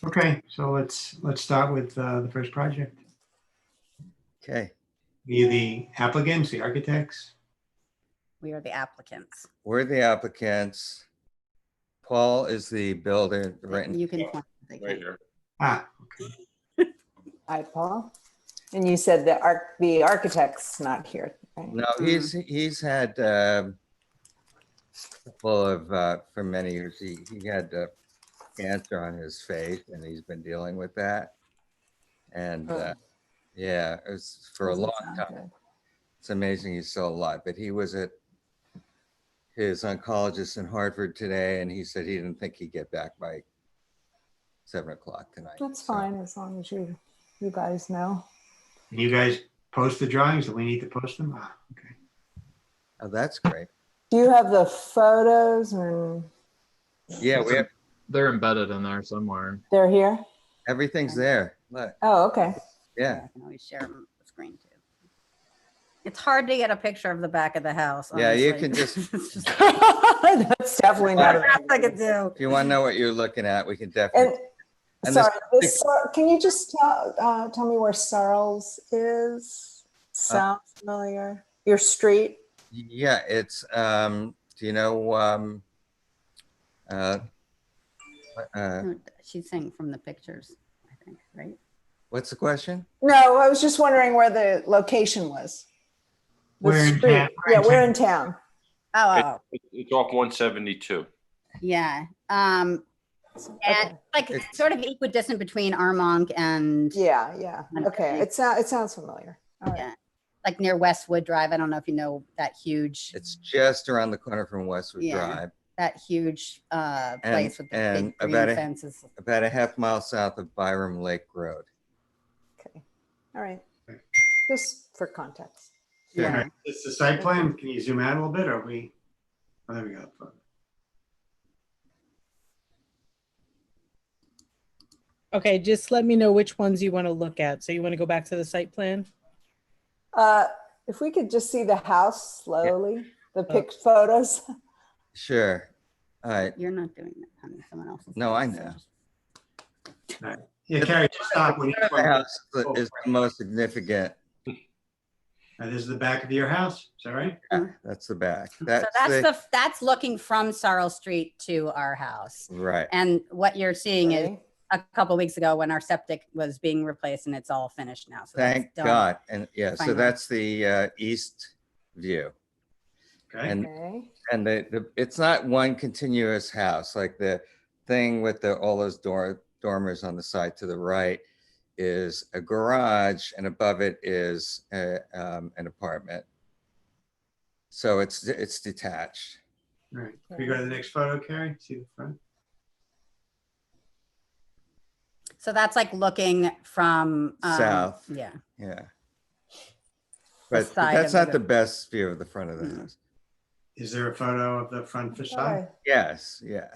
Okay, so let's start with the first project. Okay, Be the applicants, the architects. We are the applicants. we're the applicants. Paul is the builder, right? You can point. They Right can. here. Okay. Hi, Paul. And you said the architect's not here, right? No, he's had couple of for many years. He had cancer on his face, and he's been dealing with that. And Oh. yeah, it was for a Doesn't long sound time. good. It's amazing he's still alive. But he was at his oncologist in Hartford today, and he said he didn't think he'd get back by 7 o'clock tonight. That's So, fine, as long as you guys know. Can you guys post the drawings? Do we need to post them? Okay. oh, that's great. Do you have the photos and Yeah, we have They're embedded in there somewhere. they're here? everything's there. Look, Oh, okay. yeah, I can always share the screen too. It's hard to get a picture of the back of the house. Yeah, you honestly. can just- It's just That's definitely not. the best I could do. if you want to know what you're looking at, we can And definitely. And this- sorry, can you just tell me where Searles is? Sounds familiar. Your street? Yeah, it's do you know No, She's saying from the pictures, I think, right? what's the question? No, I was just wondering where the location was. The We're in street. town. Yeah, we're in town. Oh, It's off 172. yeah. Okay. And like It's- sort of equidistant between Armonk and Yeah. Okay, Okay. it sounds familiar. All right. yeah, like near Westwood Drive. I don't know if you know that huge, It's just around the corner from Westwood Yeah. Drive, place with the and big green about a- fences. about a half mile south of Byram Lake Road. Okay. All right. Okay. Just for context. Yeah. All right, it's the site plan. Can you zoom out a little bit? Or we? Oh, there we go. Okay, just let me know which ones you want to look at. So you want to go back to the site plan? If we could just see the house slowly, the pic photos. Sure. All right. You're not doing that, honey. Someone else is. No, I doing it, know. so Yeah, Carrie, just stop when you. The house is the most significant. This is the back of your house. Is that right? That's the back. So That's that's looking from Sarl Street to our house. right. And what you're seeing is Okay. a couple weeks ago when our septic was being replaced and it's all finished now. So that's Thank done. God. And yeah, so Finally. that's the east view. Okay. And Okay. and it's not one continuous house. Like the thing with all those dormers on the side to the right is a garage, and above it is an apartment. So it's detached. All right. Can we go to the next photo, Carrie? See the front? So that's like looking from South. Yeah. Yeah. But side that's of not the- the best view of the front of the Mm. house. Is there a photo of the front All facade? right. Yes, yeah.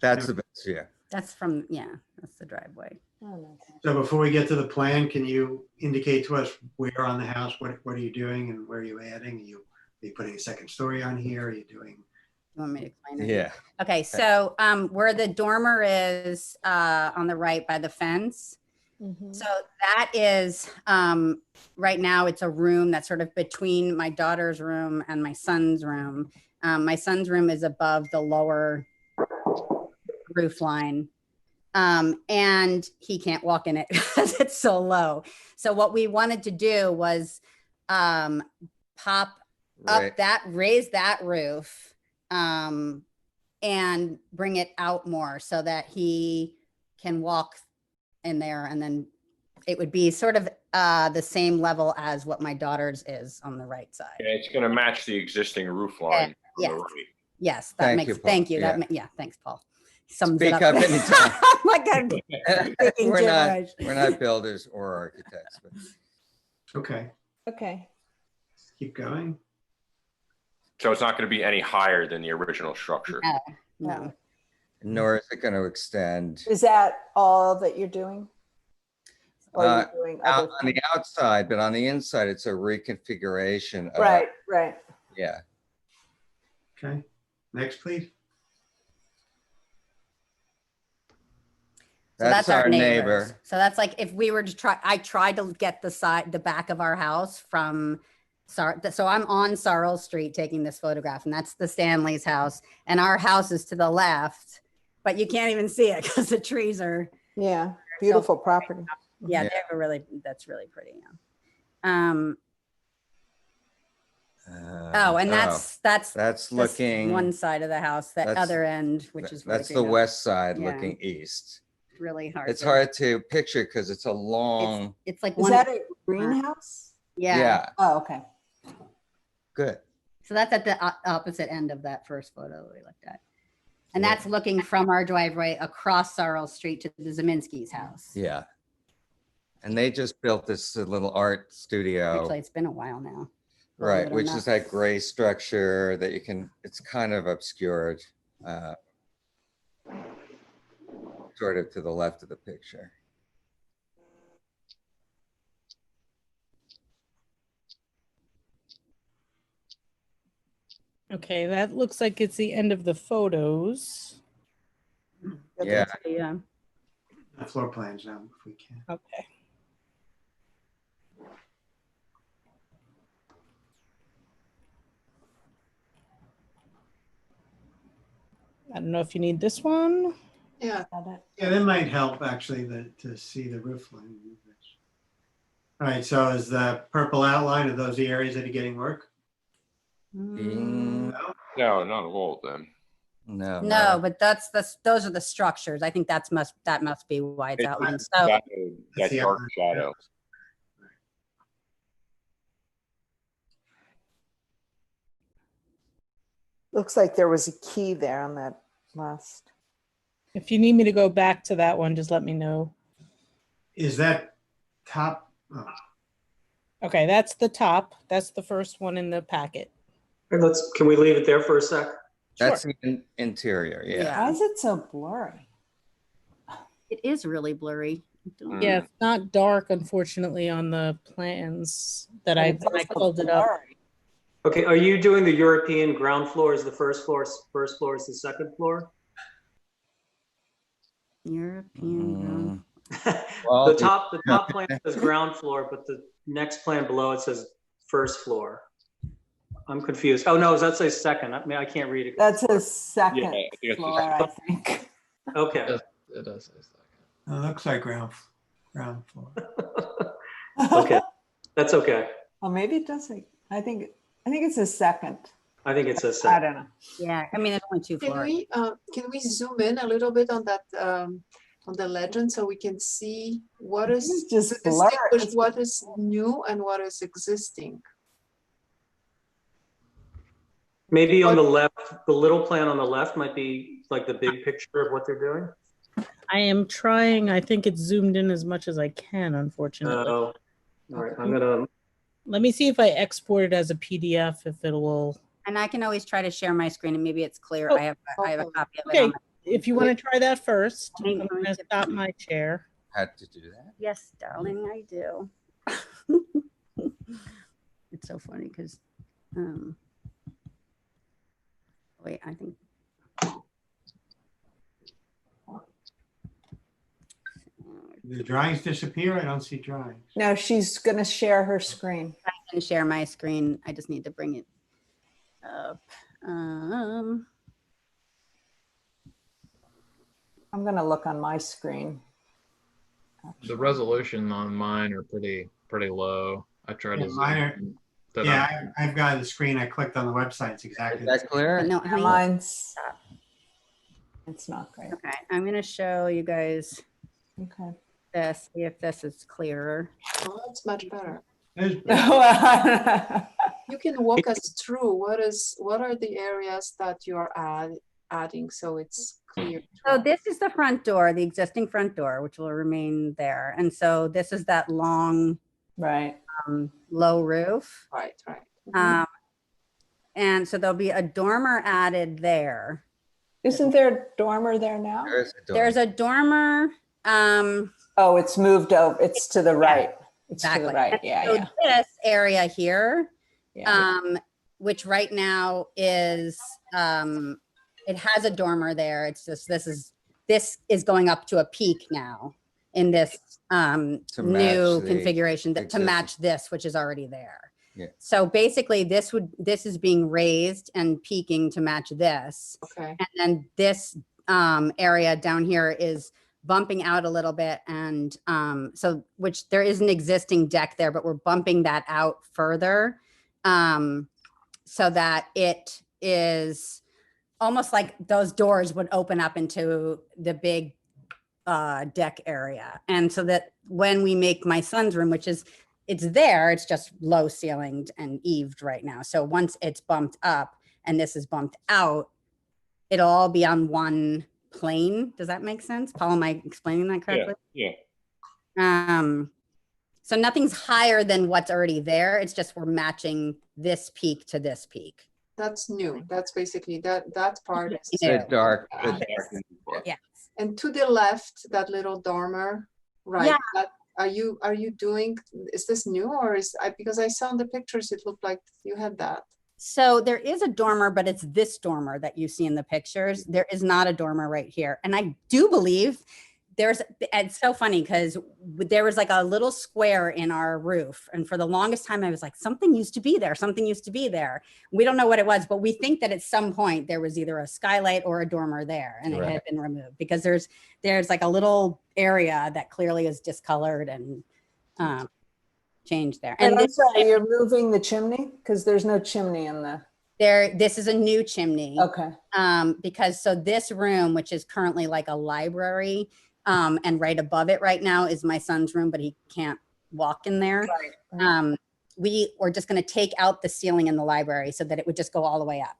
That's the best view. That's from, yeah, that's the driveway. Oh, no. So before we get to the plan, can you indicate to us where on the house, what are you doing and where are you adding? Are you putting a second story on here? Are you doing? You want me to explain it? Yeah. Okay, so where the dormer is on the right by the fence. Mhm. So that is, right now it's a room that's sort of between my daughter's room and my son's room. My son's room is above the lower roof line. And he can't walk in it because it's so low. So what we wanted to do was pop Right. up raise that roof and bring it out more so that he can walk in there, and then it would be sort of the same level as what my daughter's is on the right side. Yeah, it's going to match the existing roof line. on the yes. right. Yes, that Thank makes, you, Paul. thank you. Yeah. Yeah, thanks, Paul. Sums Speak it up up. anytime. Like I'm speaking gibberish. We're not builders or architects, but Okay, Okay. keep going. So it's not going to be any higher than the original structure. No. nor is it going to extend. Is that all that you're doing? Or are Uh, you doing Out other on the things? outside, but on the inside, it's a reconfiguration. Of, Right. Yeah. Okay, next, please. So that's our neighbors. neighbor. So that's like if we were to try, I tried to get the back of our house from so I'm on Sarl Street taking this photograph, and that's the Stanley's house. And our house is to the left, but you can't even see it because the trees are, Yeah, beautiful property. yeah, Yeah. that's really pretty. Yeah. Uh, And that's that's this looking, one side of the house, the that's- other end, which is really that's the green up. west side Yeah. looking east. Really hard. It's to- hard to picture because it's a long, It's like Is one. that a greenhouse? Yeah. Oh, okay. good. So that's at the opposite end of that first photo that we looked at. And Yeah. that's looking from our driveway across Sarl Street to the Zeminski's house. Yeah. And they just built this little art studio, Actually, it's been a while now. believe right, it or which not. is that gray structure that you can, it's kind of obscured, sort of to the left of the picture. Okay, that looks like it's the end of the photos. Yeah. Yeah. The floor plans now, if we can. Okay. I don't know if you need this one. Yeah, Got it. Yeah, that might help actually to see the roof line. All right, so is the purple outline, of those the areas that are getting work? Mm, No? No, not at all then. No. No, but those are the structures. I think that must be why it's It's outlined. that So shadow, That's that the dark outline. shadow. Looks like there was a key there on that last. If you need me to go back to that one, just let me know. Is that top? Oh, Okay, that's the top. That's the first one in the packet. And can we leave it there for a sec? That's the interior, yeah. Why is it so blurry? it is really blurry. Yeah, it's not dark, unfortunately, on the plans that I It's also pulled it up. blurry. Okay, are you doing the European ground floor as the first floor is the second floor? European. Well, The top plan says ground floor, but the next plan below it says first floor. I'm confused. Oh, no, that says second. I mean, I can't read it. That's his second Yeah, I think it's the floor, I think. Okay. It does say second. it looks like ground floor. Okay, that's okay. Well, maybe it does say, I think it's a second. I think it says I second. don't know. Yeah, I mean, it's only two floors. can we zoom in a little bit on that, on the legend so we can see what is, It's just to blurred. distinguish what is new and what is existing? Maybe on the left, the little plan on the left might be like the big picture of what they're doing. I am trying. I think it's zoomed in as much as I can, unfortunately. Oh, all right, I'm gonna, Let me see if I export it as a PDF, if it will. And I can always try to share my screen and maybe it's clear. Oh, I have a okay. copy of it. Okay, On my, if you want to try that first, Let me- I'm let me going to get- stop my chair. had to do that. yes, darling, I do. It's so funny because, wait, I think. The drawings disappear? I don't see drawings. No, she's gonna share her screen. I can share my screen. I just need to bring it up. I'm gonna look on my screen. The resolution on mine are pretty low. I tried Yeah, to mine are- zoom that Yeah, I've got the screen. I clicked on the website. It's exactly. Is the that same. clear? But no, Yeah, honey, mine's, it's not great. okay, I'm gonna show you guys Okay. this, see if this is clearer. Oh, that's much better. There's- You can walk us through what are the areas that you are adding so it's clear. to So us? this is the front door, the existing front door, which will remain there. And so this is that long, Right. low roof. Right, right. And so there'll be a dormer added there. Isn't there a dormer there now? There is a door. There's a dormer. Oh, it's moved over. It's to the right. It's to Exactly. the right. And Yeah, so yeah. this area here, Yeah. which right now is, it has a dormer there. It's just, this this is going up to a peak now in this To match new the configuration to existing. match this, which is already there. Yeah. So basically this is being raised and peaking to match this. Okay. And then this area down here is bumping out a little bit. And so, which there is an existing deck there, but we're bumping that out further so that it is almost like those doors would open up into the big deck area. And so that when we make my son's room, which is, it's there, it's just low ceilinged and eaved right now. So once it's bumped up and this is bumped out, it'll all be on one plane. Does that make sense? Paul, am I explaining that correctly? Yeah. So nothing's higher than what's already there. It's just we're matching this peak to this peak. That's new. That's basically that part is. Yeah. The dark, the Okay. dark. Yeah. And to the left, that little dormer, right? Yeah. That, are you doing? Is this new or is because I saw in the pictures it looked like you had that. So there is a dormer, but it's this dormer that you see in the pictures. There is not a dormer right here. And I do believe it's so funny because there was like a little square in our roof. And for the longest time, I was like, something used to be there. Something used to be there. We don't know what it was, but we think that at some point there was either a skylight or a dormer there and it had been removed because there's like a little area that clearly is discolored and changed there. And And I'm this, sorry, you're moving the chimney? Because there's no chimney in the, this is a new chimney. okay. Because so this room, which is currently like a library, and right above it right now is my son's room, but he can't walk in there. Right. We were just going to take out the ceiling in the library so that it would just go all the way up.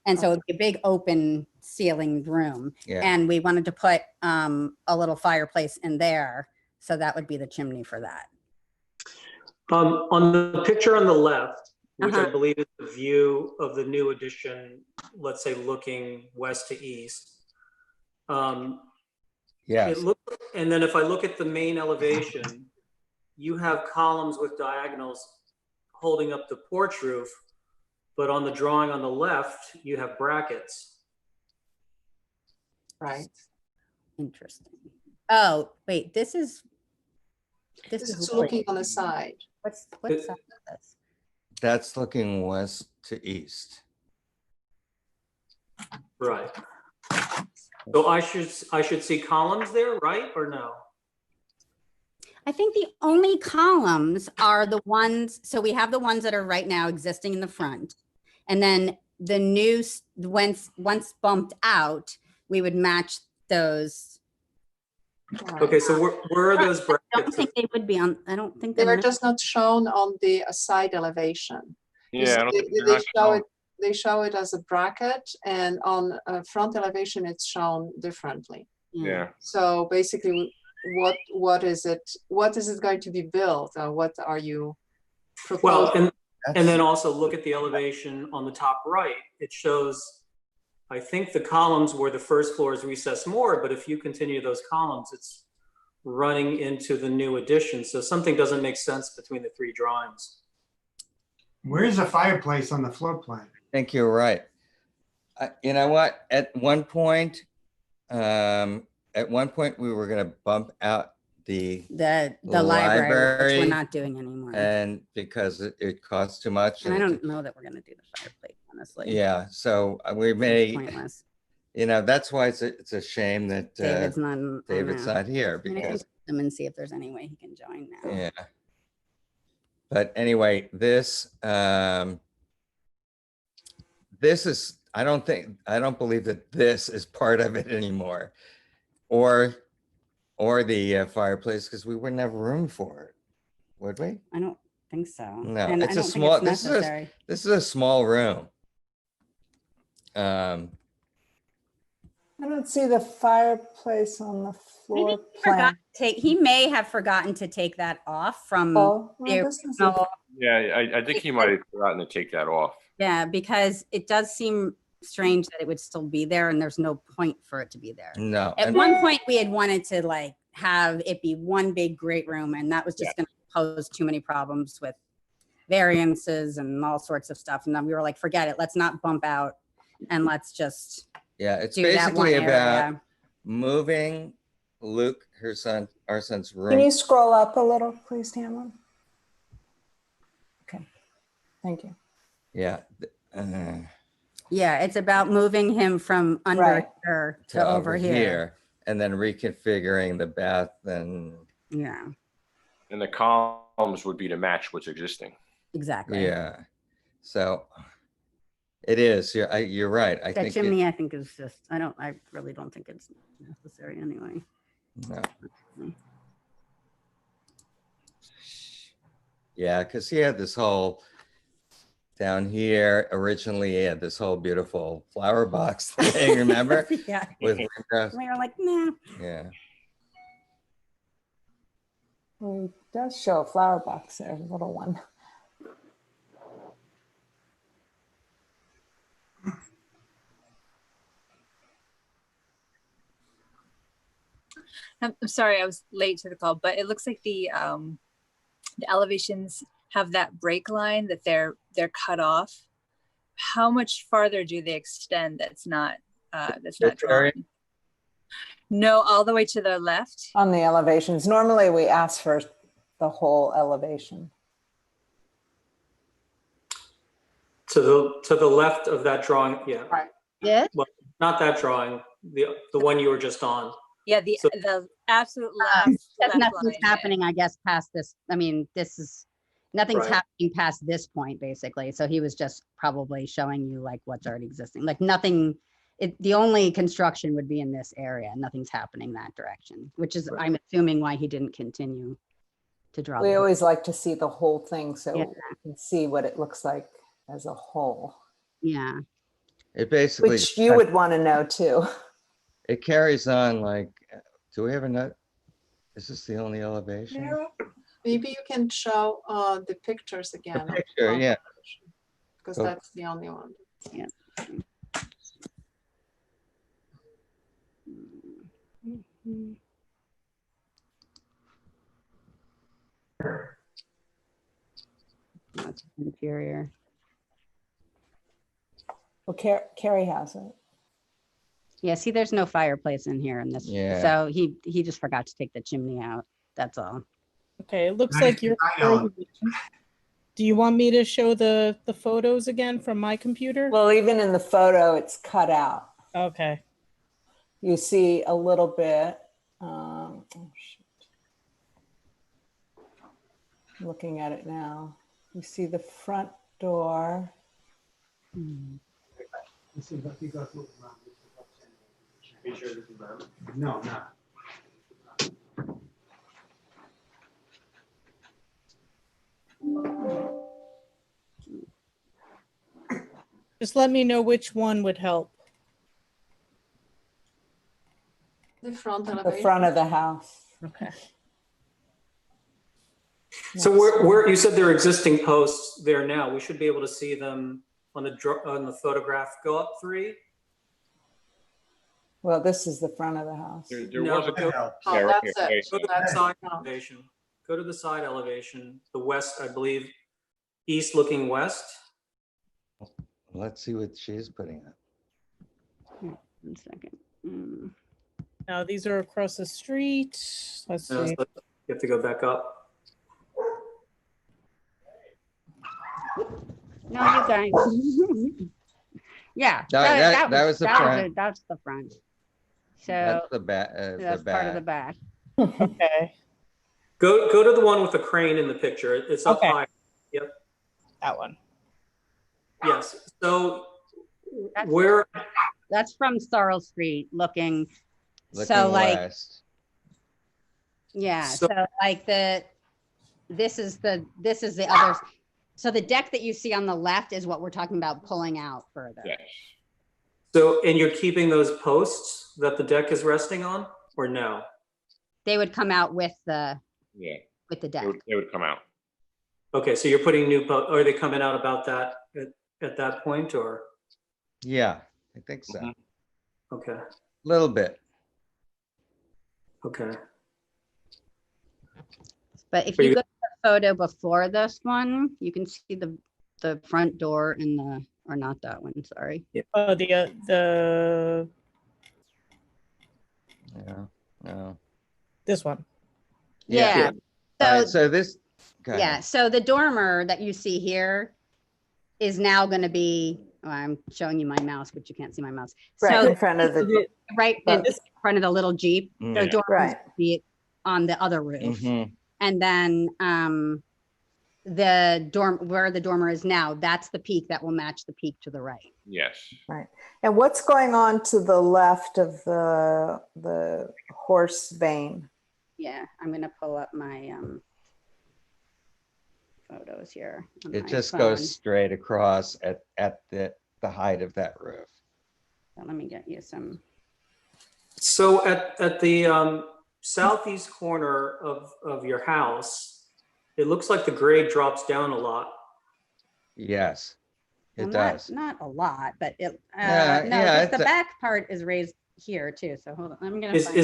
And so it'd be a big open ceilinged room. Yeah. And we wanted to put a little fireplace in there. So that would be the chimney for that. On the picture on the left, which I Uh-huh. believe is the view of the new addition, let's say looking west to east. Yes. It looks, and then if I look at the main elevation, you have columns with diagonals holding up the porch roof, but on the drawing on the left, you have brackets. Right. Interesting. Oh, wait, this is This is looking on the side. What's It- side is this? That's looking west to east. Right. So I should see columns there, right, or no? I think the only columns are the ones, so we have the ones that are right now existing in the front. And then the new, once bumped out, we would match those. Right. Okay, so where are those I don't brackets? think they would be on, I don't think They they're. were just not shown on the side elevation. You Yeah, I see, don't think they they're not show shown. it. They show it as a bracket, and on front elevation, it's shown differently. Yeah. So basically, what is it? What is it going to be built? What are you Well, proposing? and then also look at the elevation on the top right. It shows, I think the columns where the first floor is recessed more, but if you continue those columns, it's running into the new addition. So something doesn't make sense between the three drawings. Where's the fireplace on the floor plan? I think you're right. You know what? At one point we were going to bump out the The The library, which library, we're not doing anymore. and because it costs too much. And I and don't know that we're gonna do the fireplace, honestly. Yeah, so we It's may, pointless. that's why it's a shame that David's not. David's not here I mean, I can because, call him and see if there's any way he can join now. yeah. But anyway, this is, I don't believe that this is part of it anymore. Or the fireplace, because we wouldn't have room for it, would we? I don't think so. No, And it's I a don't think small- it's this is a- necessary. This is a small room. I don't see the fireplace on the Maybe floor he forgot plan. to take, he may have forgotten to take that off from Oh, the well, this is a- original. Yeah, I think he might have forgotten to take that off. Yeah, because it does seem strange that it would still be there and there's no point for it to be there. No. At and- one point, we had wanted to like have it be one big great room, and that was just going to pose too many problems with variances and all sorts of stuff. And then we were like, forget it. Let's not bump out, and let's just Yeah, it's do that one basically about area. moving Luke, our son's Can you room. scroll up a little, please, Tamara? Okay, thank you. Yeah. Yeah, it's about moving him from under Right. here to over here. And then reconfiguring the bath and, Yeah, And the columns would be to match what's existing. exactly. yeah. So it is, you're right. I That think chimney, I think is just, I really don't think it's necessary anyway. no. Yeah, because he had this whole down here, originally he had this whole beautiful flower box thing, remember? Yeah, With windows. we were like, nah. Yeah. Well, it does show a flower box there, a little one. I'm sorry, I was late to the call, but it looks like the elevations have that break line that they're cut off. How much farther do they extend? That's not area? drawn. No, all the way to the left. On the elevations, normally we ask for the whole elevation. To the left of that drawing, yeah. Right. Yeah, Not that drawing, the one you were just on. Yeah, the So- the absolute last. because left nothing's line, yeah. happening, I guess, past this. I mean, nothing's Right. happening past this point, basically. So he was just probably showing you like what's already existing, like nothing. The only construction would be in this area. Nothing's happening that direction, which is, Right. I'm assuming, why he didn't continue to draw. We the- always like to see the whole thing so Yeah. we can see what it looks like as a whole, Yeah, It basically. which you would want to know too. It carries on like, do we have a note? Is this the only elevation? Maybe you can show the pictures again. The picture, yeah. Because Go. that's the only one. that's interior. Well, Carrie has it. Yeah, see, there's no fireplace in here in this. Yeah. So he just forgot to take the chimney out. That's all. Okay, it looks Nice like you're. design Do you want me to show the photos again from my computer? Well, even in the photo, it's cut out. Okay. You see a little bit. Oh, shoot. I'm looking at it now. You see the front door. No, not. Just let me know which one would help. The front The elevation. front of the house. Okay. So where you said there are existing posts there now, we should be able to see them on the photograph. Go up 3. Well, this is the front of the house. There No, was a. but helps. Oh, Yeah, right that's here. it. Go to the That's side it. elevation. Go to the side elevation, the west, I believe, east looking west. Let's see what she's putting up. 1 second. Mm. Now these are across the street. Let's No, see. so you have to go back up. No, you guys. Yeah. That was the front. That's the front. So That's the back, that's the part of the back. back. Okay, Go to the one with the crane in the picture. It's up Okay. high. that one. Yes. So That's- where, That's from Sorrel Street looking. Looking So like, west. yeah, So- so like this is the other. So the deck that you see on the left is what we're talking about pulling out further. Yes. and you're keeping those posts that the deck is resting on, or no? They would come out with the Yeah, deck. they would come out. Okay, so you're putting new are they coming out about that at that point, or? Yeah, I think so. Mhm. Okay, Little bit. okay. But if Are you you- go to the photo before this one, you can see the front door and or not that one, sorry. Oh, the Yeah, no. This one. Yeah. All right, So, so this, go yeah, ahead. so the dormer that you see here is now going to be, oh, I'm showing you my mouse, but you can't see my mouse. Right So in front of the, right in front of the little Jeep, the Yeah. dormer Right. will be on the other roof. Mhm. And then the where the dormer is now, that's the peak that will match the peak to the right. Yes. right. And what's going on to the left of the horse vein? Yeah, I'm going to pull up my photos here. on It my just phone. goes straight across at the height of that roof. So let me get you some. So at the southeast corner of your house, it looks like the grade drops down a lot. Yes, it Well, does. Not a lot, but it, Yeah, no, yeah, just the it's a- back part is raised here too. So hold on, I'm gonna Is find.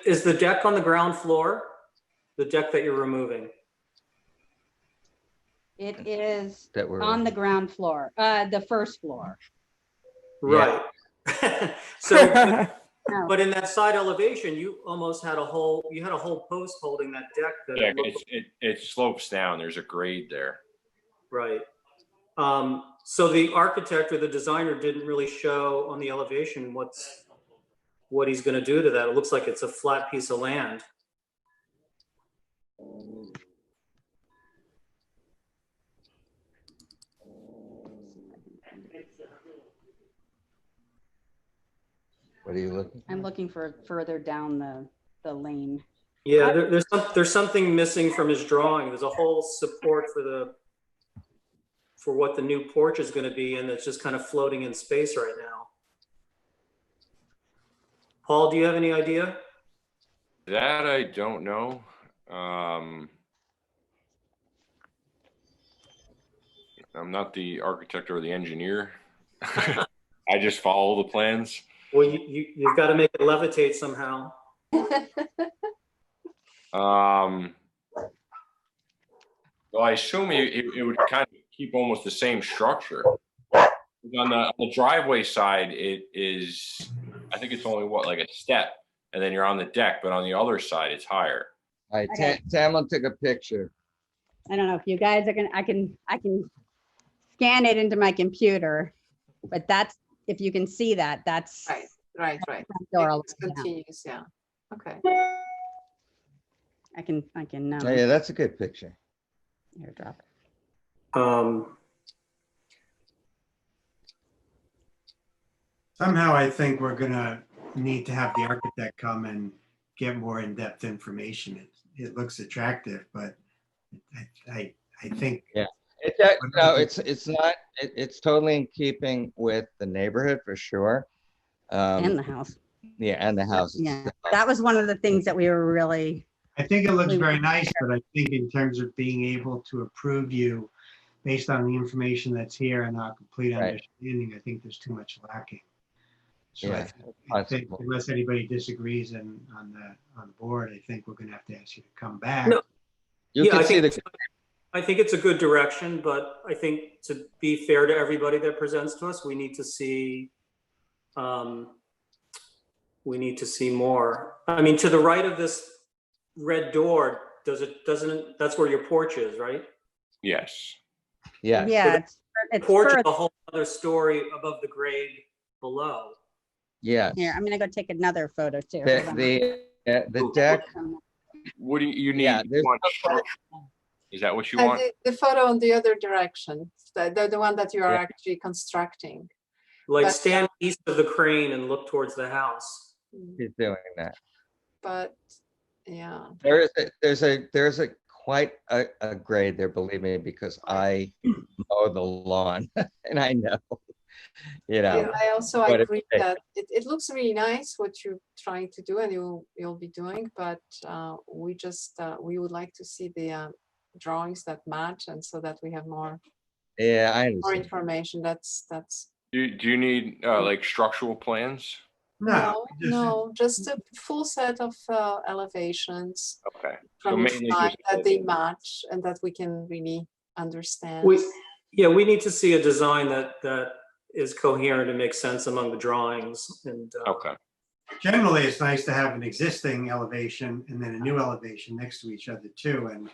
is the deck on the ground floor? The deck that you're removing? It is That we're on the ground floor, the first floor. Right. Yeah. So, No, but in that side elevation, you almost had a whole post holding that deck that Yeah, looked it slopes down. There's a grade there. right. So the architect or the designer didn't really show on the elevation what he's going to do to that. It looks like it's a flat piece of land. What are you looking? I'm looking for further down the lane. Yeah, there's something missing from his drawing. There's a whole support for what the new porch is going to be, and it's just kind of floating in space right now. Paul, do you have any idea? That I don't know. I'm not the architect or the engineer. I just follow the plans. Well, you've got to make it levitate somehow. Well, I assume it would kind of keep almost the same structure. On the driveway side, it is, I think it's only like a step, and then you're on the deck, but on the other side, it's higher. All right, Okay. Tamlin took a picture. I don't know if you guys are gonna. I can scan it into my computer, but that's if you can see that. That's Right. front door all It the way down. continues, yeah. Okay. I can Oh, yeah, that's a good picture. airdrop it. Somehow I think we're gonna need to have the architect come and get more in-depth information. It looks attractive, but I think. No, it's not. It's totally in keeping with the neighborhood for sure. And the house. Yeah, and the house. Yeah, that was one of the things that we were really. I think it looks very nice, but I think in terms of being able to approve you based on the information that's here and our complete Right. understanding, I think there's too much lacking. So Yeah, I think possible. unless anybody disagrees on the board, I think we're gonna have to ask you to come back. No. You Yeah, can I see think, the. I think it's a good direction, but I think to be fair to everybody that presents to us, we need to see more. I mean, to the right of this red door, doesn't that's where your porch is, right? Yes. Yeah. Yeah, it's Porch is further. a whole other story above the grade below. Yes. Here, I'm gonna go take another photo too. Hold on. The deck. What do you need? Yeah, there's Is that what you want? The photo on the other direction, the one that you are Yeah. actually constructing. Like But- stand east of the crane and look towards the house. He's doing that. But, yeah. There's a quite a grade there, believe me, because I mow the lawn and I know, you know. Yeah, I also But agree it- that it looks really nice what you're trying to do and you'll be doing, but we just, we would like to see the drawings that match and so that we have more Yeah, I understand. information. That's Do you need like structural plans? no, just a full set of elevations Okay. So from each mainly side just that they match and that we can really understand. We need to see a design that is coherent and makes sense among the drawings. And Okay. generally, it's nice to have an existing elevation and then a new elevation next to each other too. And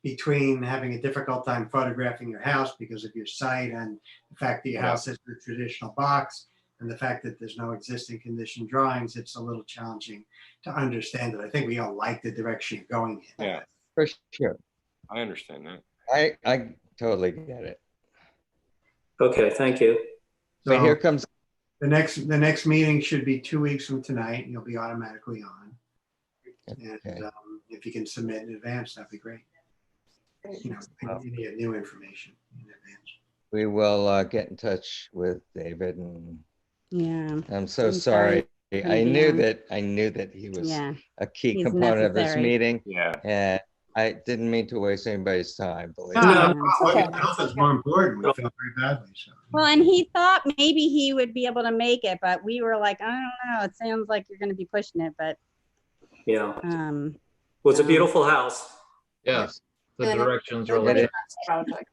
between having a difficult time photographing your house because of your site and the fact that your house is a traditional box and the fact that there's no existing condition drawings, it's a little challenging to understand it. I think we all like the direction you're going in. Yeah, For sure. I understand that. I totally get it. Okay, thank you. But here So comes, the next meeting should be 2 weeks from tonight. You'll be automatically on. And Okay. if you can submit in advance, that'd be great. You know, you need new information in advance. we will get in touch with David, and Yeah, I'm so I'm sorry. sorry, I knew yeah. that he was yeah. a key He's component of this necessary. meeting, Yeah. and I didn't mean to waste anybody's time, believe No, me. no, it's look, okay. health is more important. We feel very badly, so. Well, and he thought maybe he would be able to make it, but we were like, I don't know. It sounds like you're going to be pushing it, but Yeah, um, well, it's a beautiful house. Yes, the And direction's a really It is. project.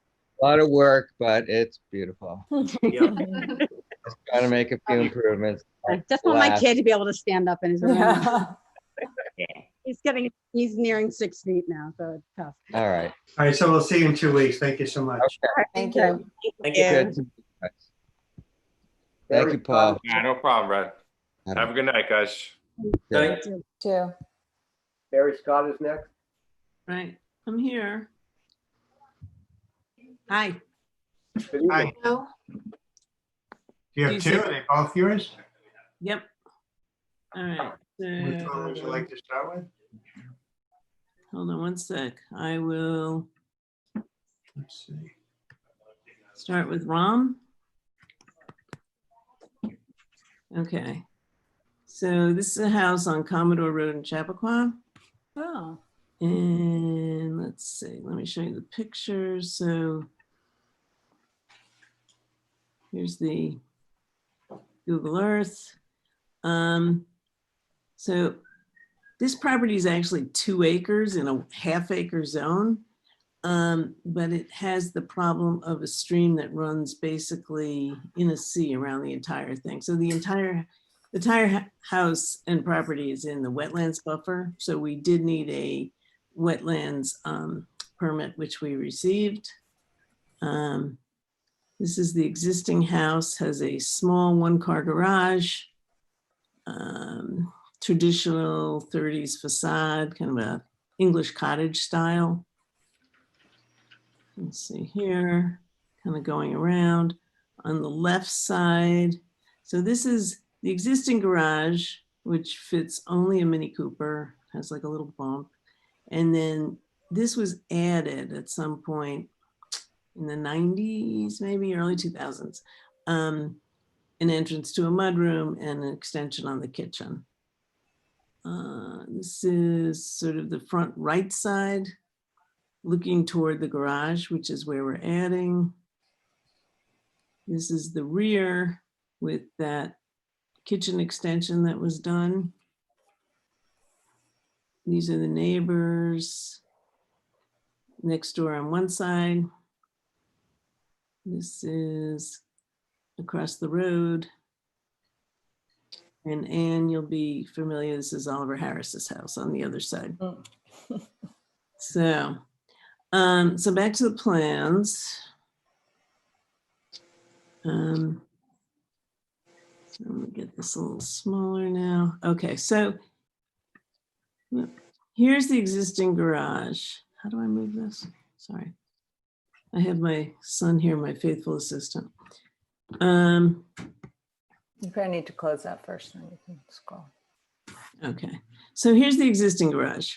A lot of work, but it's beautiful. Yeah. Just trying to make a few improvements. I just want my Last- kid to be able to stand up in his room. Yeah. He's nearing 6 feet now, so it's tough. All right. All right, so we'll see you in 2 weeks. Thank you so much. Thank you. Thank you. Good to meet you guys. Thank you, Paul. Yeah, no problem, Brad. Have a good night, guys. Thank Too. Barry Scott is next. Right, I'm here. Hi. Good evening. Hi. No, Do you have You two? said- Are they both yours? Yep. All right. Which one would you So, like to start with? hold on one sec. I will Let's see. start with Rom. Okay. So this is a house on Commodore Road in Chappaqua. Oh, And let's see, let me show you the pictures. So here's the Google Earth. So this property is actually 2 acres in a half-acre zone, but it has the problem of a stream that runs basically in a sea around the entire thing. So the entire house and property is in the wetlands buffer. So we did need a wetlands permit, which we received. This is the existing house, has a small 1-car garage, traditional 30s facade, kind of a English cottage style. Let's see here, kind of going around on the left side. So this is the existing garage, which fits only a Mini Cooper, has like a little bump. And then this was added at some point in the 90s, maybe early 2000s, an entrance to a mudroom and an extension on the kitchen. This is sort of the front right side, looking toward the garage, which is where we're adding. This is the rear with that kitchen extension that was done. These are the neighbors next door on one side. This is across the road. And Anne, you'll be familiar, this is Oliver Harris's house on the other side. So back to the plans. So let me get this a little smaller now. Okay, so here's the existing garage. How do I move this? Sorry. I have my son here, my faithful assistant. you're gonna need to close that first, then you can scroll. Okay, so here's the existing garage,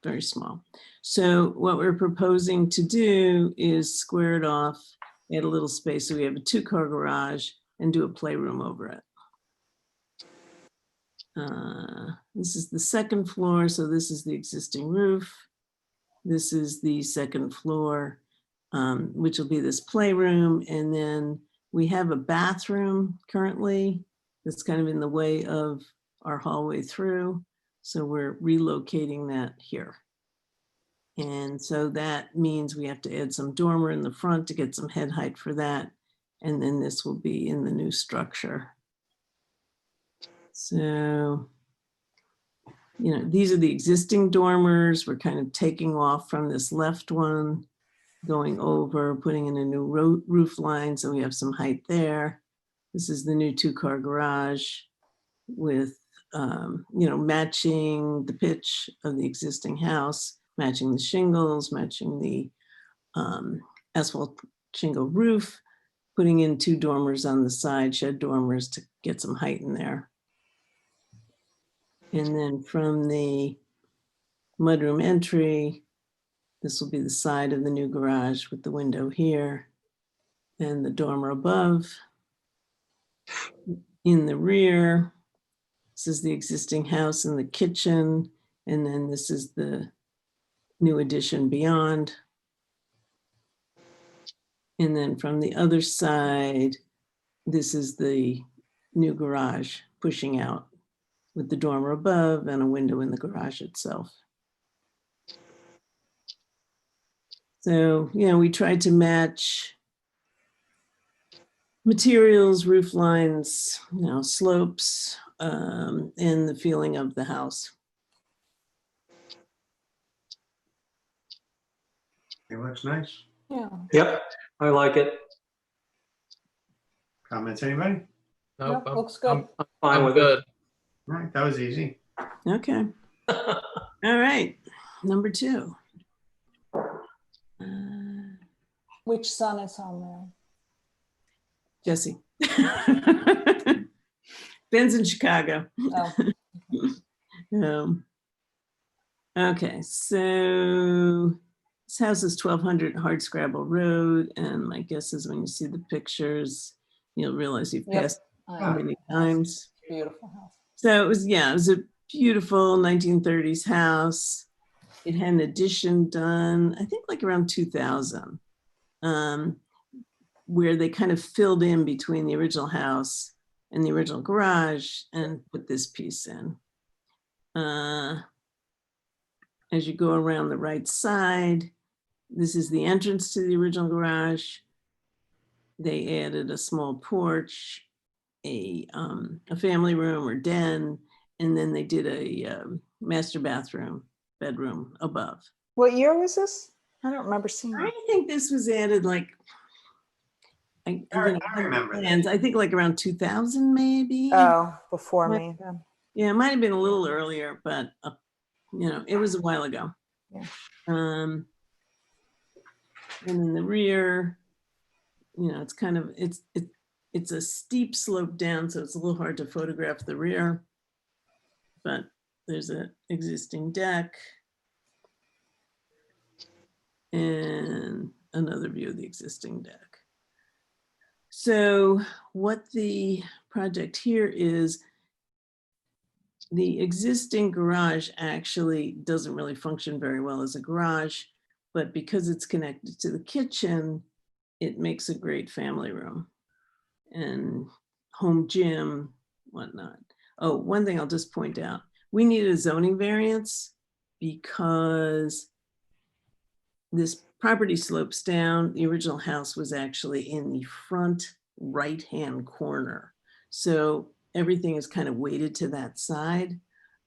very small. So what we're proposing to do is square it off, add a little space, so we have a 2-car garage and do a playroom over it. This is the 2nd floor, so this is the existing roof. This is the 2nd floor, which will be this playroom, and then we have a bathroom currently that's kind of in the way of our hallway through. So we're relocating that here. And so that means we have to add some dormer in the front to get some head height for that. And then this will be in the new structure. So, you know, these are the existing dormers. We're kind of taking off from this left one, going over, putting in a new roof line. So we have some height there. This is the new 2-car garage with, you know, matching the pitch of the existing house, matching the shingles, matching the asphalt shingle roof, putting in 2 dormers on the side, shed dormers to get some height in there. And then from the mudroom entry, this will be the side of the new garage with the window here and the dormer above. In the rear, this is the existing house and the kitchen. And then this is the new addition beyond. And then from the other side, this is the new garage pushing out with the dormer above and a window in the garage itself. So, you know, we tried to match materials, roof lines, you know, slopes, and the feeling of the house. It looks nice. Yeah. Yep, I like it. Comments, anybody? Nope, Nope, looks good. I'm fine I'm with good. All right, that was easy. Okay. All right. Number 2. Which son is home there? Jesse. Ben's in Chicago. Oh, Okay, so this house is 1200 Hardscrabble Road, and my guess is when you see the pictures, you'll realize you've Yep. passed I how know. many times. Beautiful house. So it was, yeah, it was a beautiful 1930s house. It had an addition done, I think like around 2000, where they kind of filled in between the original house and the original garage and put this piece in. As you go around the right side, this is the entrance to the original garage. They added a small porch, a family room or den, and then they did a master bathroom, bedroom above. What year was this? I don't remember seeing I it. think this was added like, I remember that. plans, I think like around 2000 maybe. Oh, before me then. Yeah, it might have been a little earlier, but you know, it was a while ago. Yeah. And in the rear, you know, it's kind of, it's a steep slope down, so it's a little hard to photograph the rear, but there's an existing deck and another view of the existing deck. So what the project here is, the existing garage actually doesn't really function very well as a garage, but because it's connected to the kitchen, it makes a great family room and home gym, whatnot. Oh, one thing I'll just point out, we needed a zoning variance because this property slopes down. The original house was actually in the front right-hand corner. So everything is kind of weighted to that side.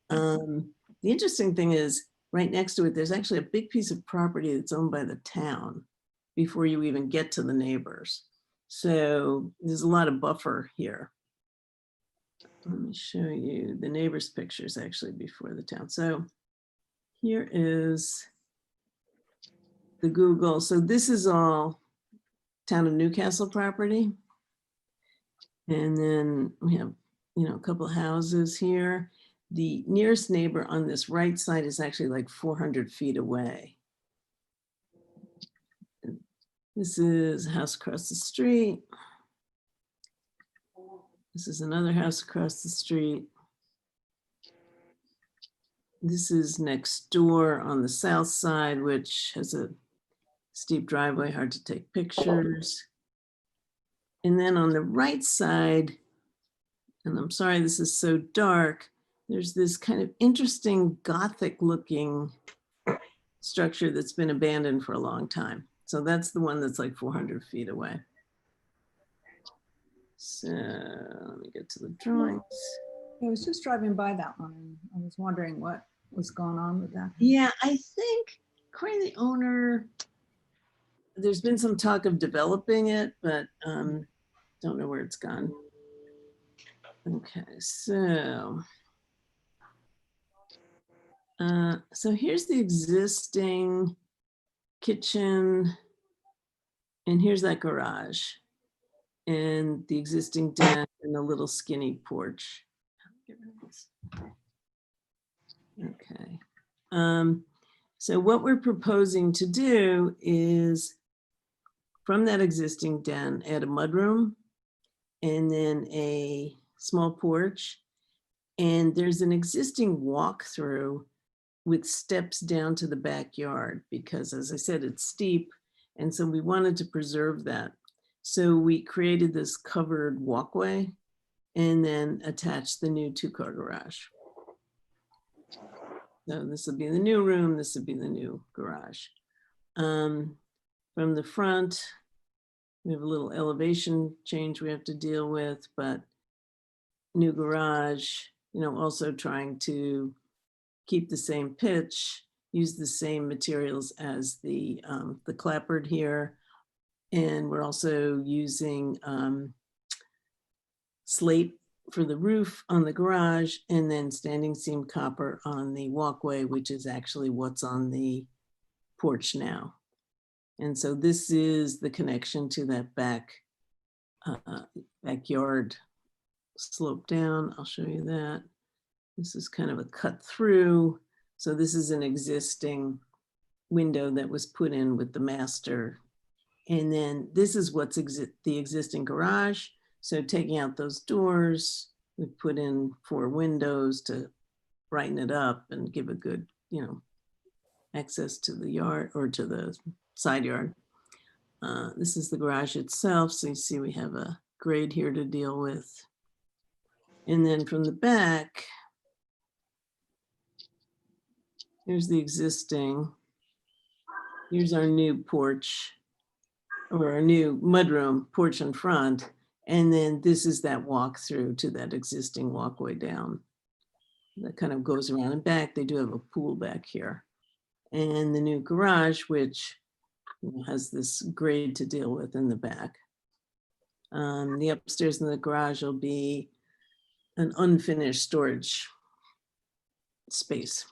The interesting thing is right next to it, there's actually a big piece of property that's owned by the town before you even get to the neighbors. So there's a lot of buffer here. Let me show you the neighbors' pictures actually before the town. So here is the Google. So this is all town of Newcastle property. And then we have, you know, a couple of houses here. The nearest neighbor on this right side is actually like 400 feet away. This is a house across the street. This is another house across the street. This is next door on the south side, which has a steep driveway, hard to take pictures. And then on the right side, and I'm sorry this is so dark, there's this kind of interesting Gothic looking structure that's been abandoned for a long time. So that's the one that's like 400 feet away. So let me get to the drawings. I was just driving by that one and I was wondering what was going on with that. Yeah, I think according to the owner, there's been some talk of developing it, but don't know where it's gone. Okay, so here's the existing kitchen, and here's that garage, and the existing den and the little skinny porch. Get rid of this. Okay. So what we're proposing to do is from that existing den, add a mudroom and then a small porch. And there's an existing walk-through with steps down to the backyard because, as I said, it's steep. And so we wanted to preserve that. So we created this covered walkway and then attached the new 2-car garage. So this will be the new room. This will be the new garage. From the front, we have a little elevation change we have to deal with, but new garage, you know, also trying to keep the same pitch, use the same materials as the clapboard here. And we're also using slate for the roof on the garage, and then standing seam copper on the walkway, which is actually what's on the porch now. And so this is the connection to that backyard slope down. I'll show you that. This is kind of a cut through. So this is an existing window that was put in with the master. And then this is what's the existing garage. So taking out those doors, we put in 4 windows to brighten it up and give a good, you know, access to the yard or to the side yard. This is the garage itself. So you see we have a grade here to deal with. And then from the back, here's the existing, here's our new porch or our new mudroom porch in front. And then this is that walk through to that existing walkway down. That kind of goes around and back. They do have a pool back here. And the new garage, which has this grade to deal with in the back. The upstairs in the garage will be an unfinished storage space.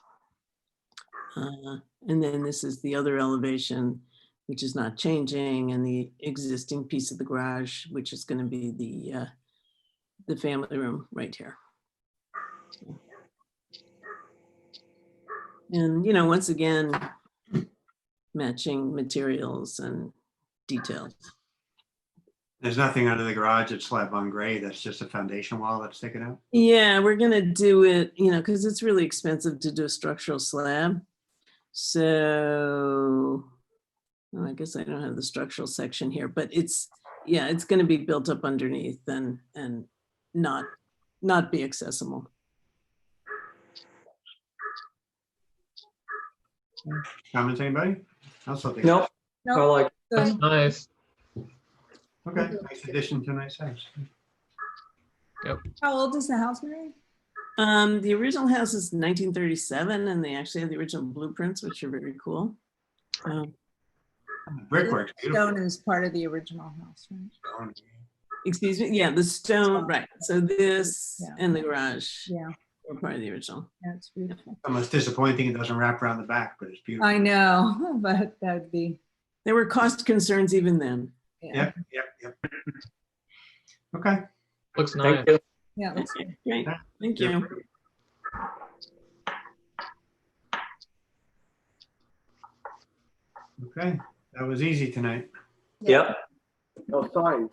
And then this is the other elevation, which is not changing, and the existing piece of the garage, which is going to be the family room right here. And, you know, once again, matching materials and details. There's nothing under the garage, it's slab on grade. That's just a foundation wall that's sticking out. Yeah, we're going to do it, you know, because it's really expensive to do a structural slab. So well, I guess I don't have the structural section here, but it's, yeah, it's going to be built up underneath and not be accessible. Comments, anybody? Also, Nope. I like, That's nice. Okay, nice addition to a nice house. How old is the house, Mary? The original house is 1937, and they actually have the original blueprints, which are very cool. Brickwork's beautiful. Stone is part of the original house, right? Excuse me, yeah, the stone, right. So this Yeah. and the garage Yeah, were part of the original. that's beautiful. Almost disappointing it doesn't wrap around the back, but it's beautiful. I know, but that'd be, There were cost concerns even then. yeah. Yep. Okay. Looks nice. thank you. Yeah, that's Okay, great, thank you. Okay, that was easy tonight. Yep. No signs.